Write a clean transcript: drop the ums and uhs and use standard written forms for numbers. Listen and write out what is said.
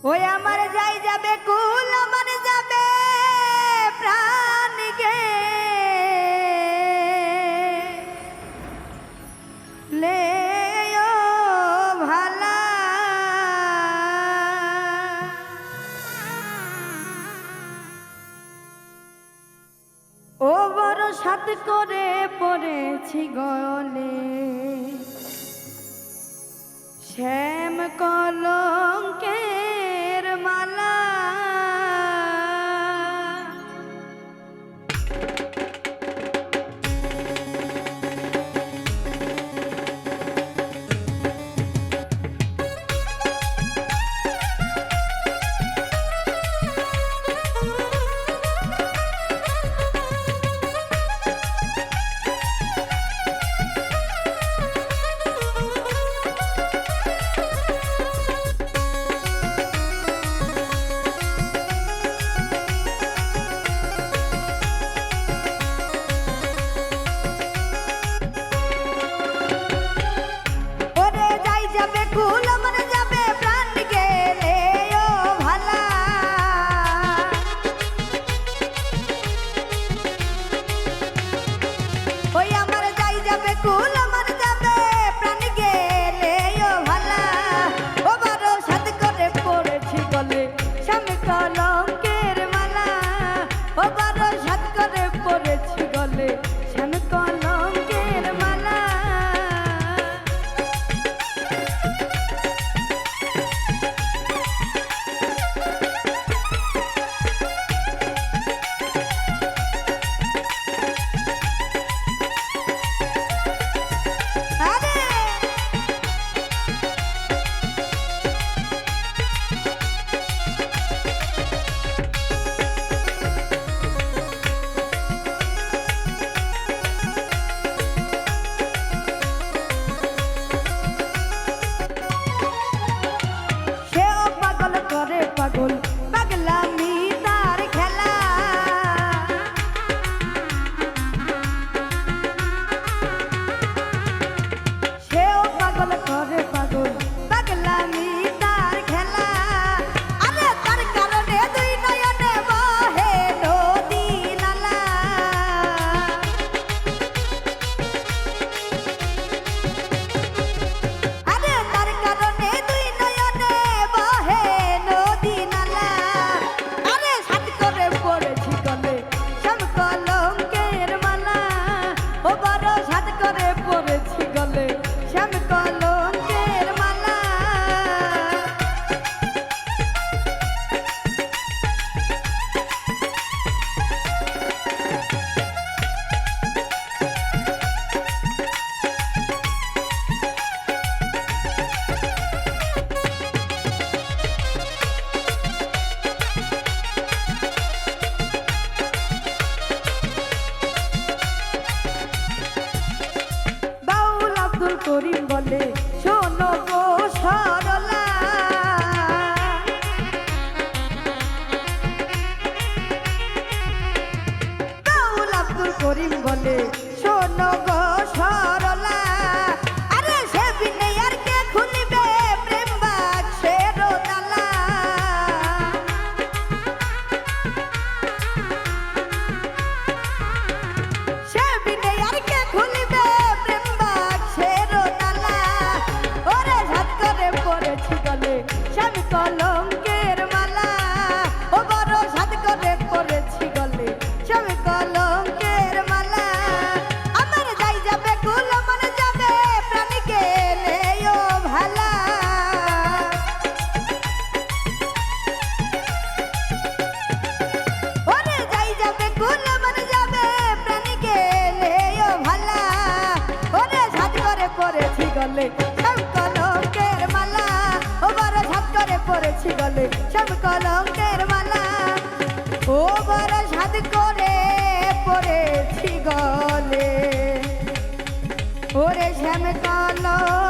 ওই আমার যাই যাবে কুল আমার যাবে প্রাণ গে লে ভালা ও বড় সাত করে পড়েছি গলে শ্যাম কলঙ্কের মালা পাগল পাগলামি তার খেলা সেও পাগল করে পাগল পাগলামি তার খেলা আরে তার কারণে দুই নয়নে বহে নদী নালা আরে তার কারণে দুই নয়নে বহে করিম বলে শোনো গো সরলা বাউল আব্দুল করিম বলে শোনো গো সরলা আরে সে বিনে আর কে খুলিবে প্রেম বাক্সের তালা সে বিনে আর কে খুলিবে কলঙ্কের মালা ও বড় সাদ করে পড়েছি গলে স্বামী কলঙ্কের মালা আমার যাই যাবে কুল আমার যাবে প্রাণ গেলে ও ভালা ওরে যাই যাবে কুল আমার যাবে প্রাণ গেলে ও ভালা ওরে সাদ করে পড়েছি গলে স্বামী কলঙ্কের মালা ও বড় সাদ করে পড়েছি গলে সব কলঙ্কের মালা ও বড় সাদ করে পড়েছি গলে ওরে শ্যাম কলঙ্ক